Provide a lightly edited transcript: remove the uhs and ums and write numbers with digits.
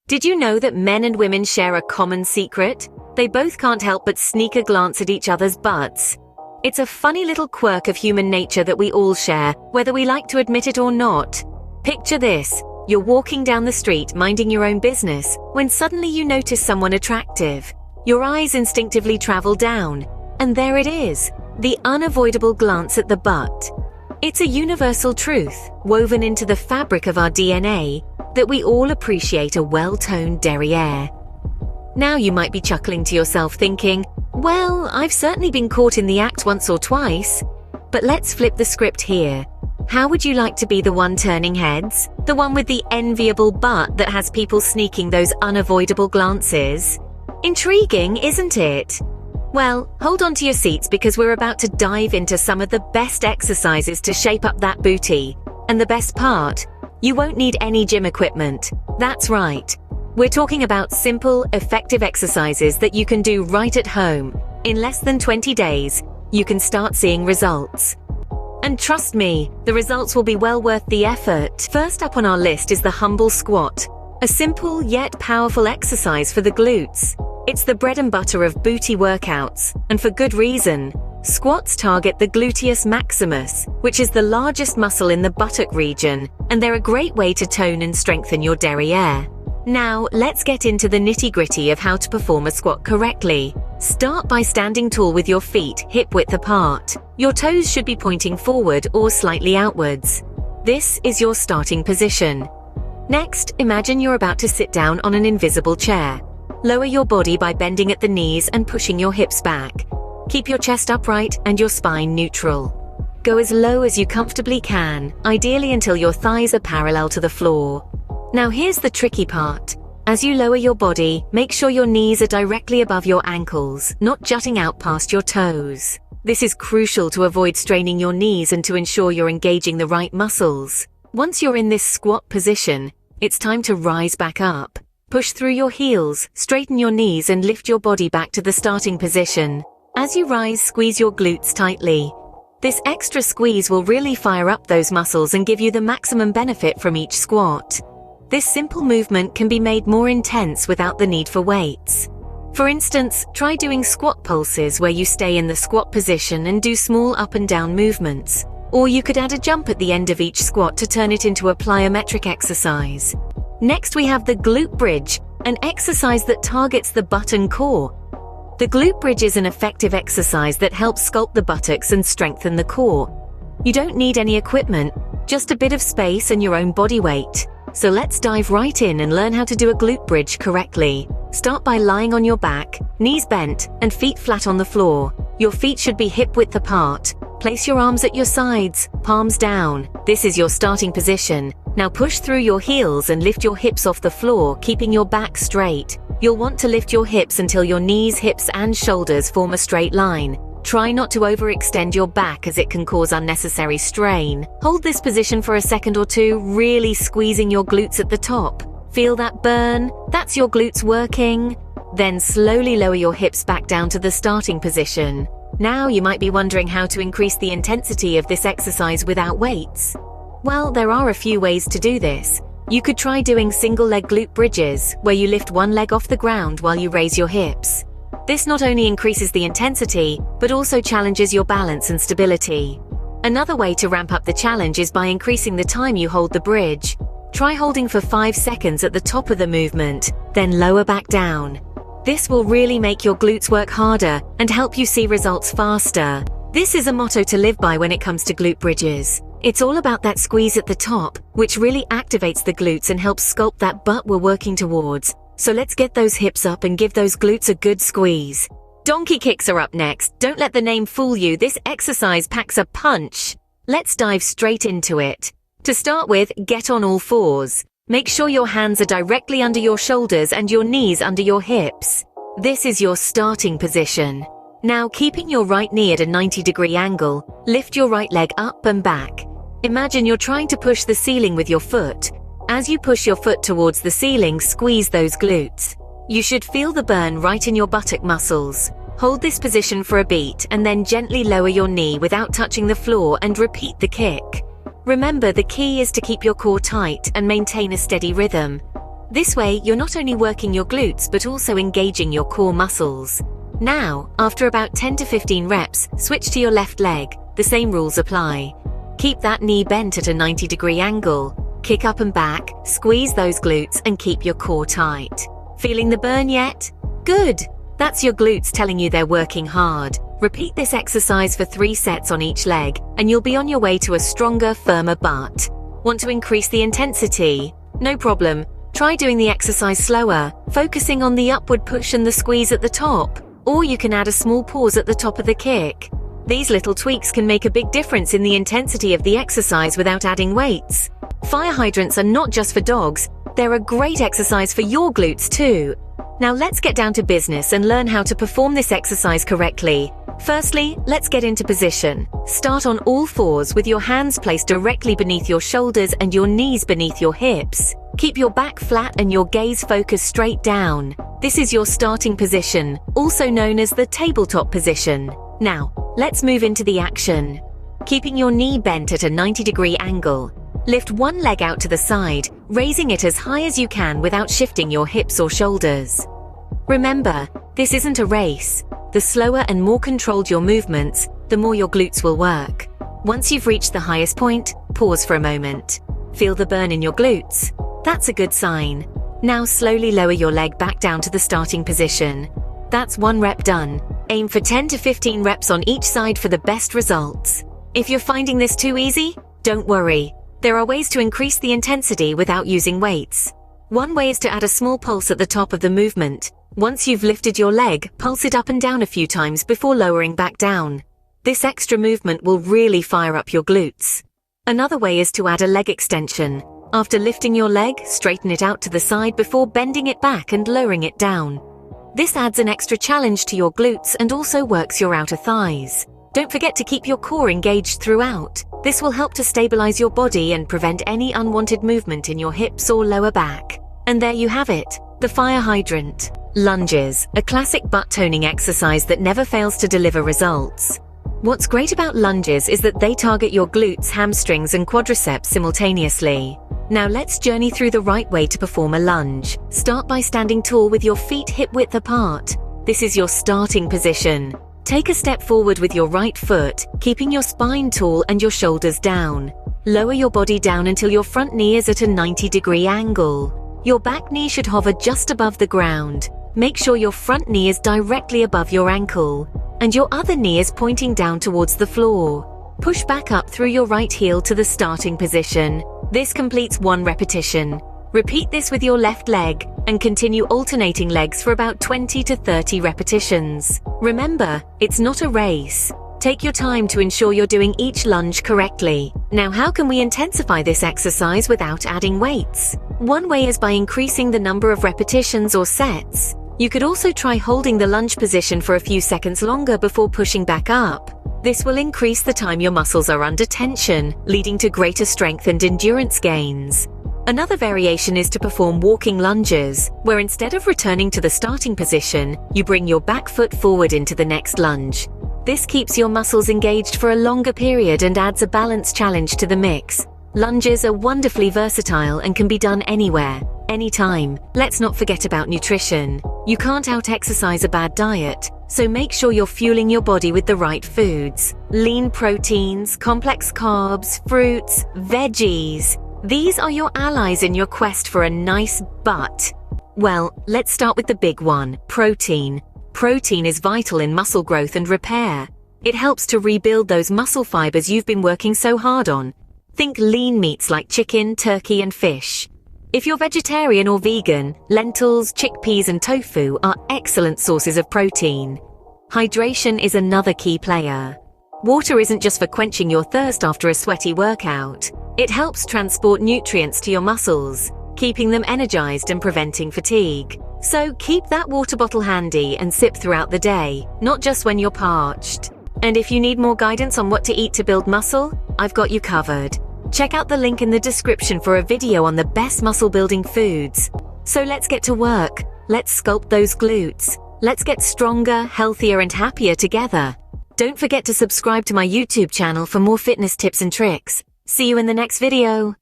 Did you know that men and women share a common secret? They both can't help but sneak a glance at each other's butts. It's a funny little quirk of human nature that we all share, whether we like to admit it or not. Picture this. You're walking down the street minding your own business, when suddenly you notice someone attractive. Your eyes instinctively travel down, and there it is, the unavoidable glance at the butt. It's a universal truth, woven into the fabric of our DNA, that we all appreciate a well-toned derriere. Now you might be chuckling to yourself thinking, well, I've certainly been caught in the act once or twice. But let's flip the script here. How would you like to be the one turning heads? The one with the enviable butt that has people sneaking those unavoidable glances? Intriguing, isn't it? Well, hold on to your seats because we're about to dive into some of the best exercises to shape up that booty. And the best part, you won't need any gym equipment. That's right. We're talking about simple, effective exercises that you can do right at home. In less than 20 days, you can start seeing results. And trust me, the results will be well worth the effort. First up on our list is the humble squat, a simple yet powerful exercise for the glutes. It's the bread and butter of booty workouts, and for good reason. Squats target the gluteus maximus, which is the largest muscle in the buttock region, and they're a great way to tone and strengthen your derriere. Now, let's get into the nitty-gritty of how to perform a squat correctly. Start by standing tall with your feet hip-width apart. Your toes should be pointing forward or slightly outwards. This is your starting position. Next, imagine you're about to sit down on an invisible chair. Lower your body by bending at the knees and pushing your hips back. Keep your chest upright and your spine neutral. Go as low as you comfortably can, ideally until your thighs are parallel to the floor. Now here's the tricky part. As you lower your body, make sure your knees are directly above your ankles, not jutting out past your toes. This is crucial to avoid straining your knees and to ensure you're engaging the right muscles. Once you're in this squat position, it's time to rise back up. Push through your heels, straighten your knees and lift your body back to the starting position. As you rise, squeeze your glutes tightly. This extra squeeze will really fire up those muscles and give you the maximum benefit from each squat. This simple movement can be made more intense without the need for weights. For instance, try doing squat pulses where you stay in the squat position and do small up and down movements. Or you could add a jump at the end of each squat to turn it into a plyometric exercise. Next we have the glute bridge, an exercise that targets the butt and core. The glute bridge is an effective exercise that helps sculpt the buttocks and strengthen the core. You don't need any equipment, just a bit of space and your own body weight. So let's dive right in and learn how to do a glute bridge correctly. Start by lying on your back, knees bent, and feet flat on the floor. Your feet should be hip-width apart. Place your arms at your sides, palms down. This is your starting position. Now push through your heels and lift your hips off the floor, keeping your back straight. You'll want to lift your hips until your knees, hips, and shoulders form a straight line. Try not to overextend your back as it can cause unnecessary strain. Hold this position for a second or two, really squeezing your glutes at the top. Feel that burn? That's your glutes working. Then slowly lower your hips back down to the starting position. Now you might be wondering how to increase the intensity of this exercise without weights. Well, there are a few ways to do this. You could try doing single-leg glute bridges, where you lift one leg off the ground while you raise your hips. This not only increases the intensity, but also challenges your balance and stability. Another way to ramp up the challenge is by increasing the time you hold the bridge. Try holding for 5 seconds at the top of the movement, then lower back down. This will really make your glutes work harder and help you see results faster. This is a motto to live by when it comes to glute bridges. It's all about that squeeze at the top, which really activates the glutes and helps sculpt that butt we're working towards. So let's get those hips up and give those glutes a good squeeze. Donkey kicks are up next. Don't let the name fool you. This exercise packs a punch. Let's dive straight into it. To start with, get on all fours. Make sure your hands are directly under your shoulders and your knees under your hips. This is your starting position. Now, keeping your right knee at a 90-degree angle, lift your right leg up and back. Imagine you're trying to push the ceiling with your foot. As you push your foot towards the ceiling, squeeze those glutes. You should feel the burn right in your buttock muscles. Hold this position for a beat and then gently lower your knee without touching the floor and repeat the kick. Remember, the key is to keep your core tight and maintain a steady rhythm. This way, you're not only working your glutes but also engaging your core muscles. Now, after about 10 to 15 reps, switch to your left leg. The same rules apply. Keep that knee bent at a 90-degree angle. Kick up and back, squeeze those glutes, and keep your core tight. Feeling the burn yet? Good! That's your glutes telling you they're working hard. Repeat this exercise for 3 sets on each leg, and you'll be on your way to a stronger, firmer butt. Want to increase the intensity? No problem. Try doing the exercise slower, focusing on the upward push and the squeeze at the top. Or you can add a small pause at the top of the kick. These little tweaks can make a big difference in the intensity of the exercise without adding weights. Fire hydrants are not just for dogs, they're a great exercise for your glutes too. Now let's get down to business and learn how to perform this exercise correctly. Firstly, let's get into position. Start on all fours with your hands placed directly beneath your shoulders and your knees beneath your hips. Keep your back flat and your gaze focused straight down. This is your starting position, also known as the tabletop position. Now, let's move into the action. Keeping your knee bent at a 90-degree angle. Lift one leg out to the side, raising it as high as you can without shifting your hips or shoulders. Remember, this isn't a race. The slower and more controlled your movements, the more your glutes will work. Once you've reached the highest point, pause for a moment. Feel the burn in your glutes? That's a good sign. Now slowly lower your leg back down to the starting position. That's 1 rep done. Aim for 10 to 15 reps on each side for the best results. If you're finding this too easy, don't worry. There are ways to increase the intensity without using weights. One way is to add a small pulse at the top of the movement. Once you've lifted your leg, pulse it up and down a few times before lowering back down. This extra movement will really fire up your glutes. Another way is to add a leg extension. After lifting your leg, straighten it out to the side before bending it back and lowering it down. This adds an extra challenge to your glutes and also works your outer thighs. Don't forget to keep your core engaged throughout. This will help to stabilize your body and prevent any unwanted movement in your hips or lower back. And there you have it, the fire hydrant. Lunges, a classic butt toning exercise that never fails to deliver results. What's great about lunges is that they target your glutes, hamstrings, and quadriceps simultaneously. Now let's journey through the right way to perform a lunge. Start by standing tall with your feet hip-width apart. This is your starting position. Take a step forward with your right foot, keeping your spine tall and your shoulders down. Lower your body down until your front knee is at a 90-degree angle. Your back knee should hover just above the ground. Make sure your front knee is directly above your ankle, and your other knee is pointing down towards the floor. Push back up through your right heel to the starting position. This completes 1 repetition. Repeat this with your left leg, and continue alternating legs for about 20 to 30 repetitions. Remember, it's not a race. Take your time to ensure you're doing each lunge correctly. Now, how can we intensify this exercise without adding weights? One way is by increasing the number of repetitions or sets. You could also try holding the lunge position for a few seconds longer before pushing back up. This will increase the time your muscles are under tension, leading to greater strength and endurance gains. Another variation is to perform walking lunges, where instead of returning to the starting position, you bring your back foot forward into the next lunge. This keeps your muscles engaged for a longer period and adds a balance challenge to the mix. Lunges are wonderfully versatile and can be done anywhere, anytime. Let's not forget about nutrition. You can't out-exercise a bad diet, so make sure you're fueling your body with the right foods. Lean proteins, complex carbs, fruits, veggies. These are your allies in your quest for a nice butt. Well, let's start with the big one, protein. Protein is vital in muscle growth and repair. It helps to rebuild those muscle fibers you've been working so hard on. Think lean meats like chicken, turkey, and fish. If you're vegetarian or vegan, lentils, chickpeas, and tofu are excellent sources of protein. Hydration is another key player. Water isn't just for quenching your thirst after a sweaty workout. It helps transport nutrients to your muscles, keeping them energized and preventing fatigue. So keep that water bottle handy and sip throughout the day, not just when you're parched. And if you need more guidance on what to eat to build muscle, I've got you covered. Check out the link in the description for a video on the best muscle-building foods. So let's get to work. Let's sculpt those glutes. Let's get stronger, healthier, and happier together. Don't forget to subscribe to my YouTube channel for more fitness tips and tricks. See you in the next video.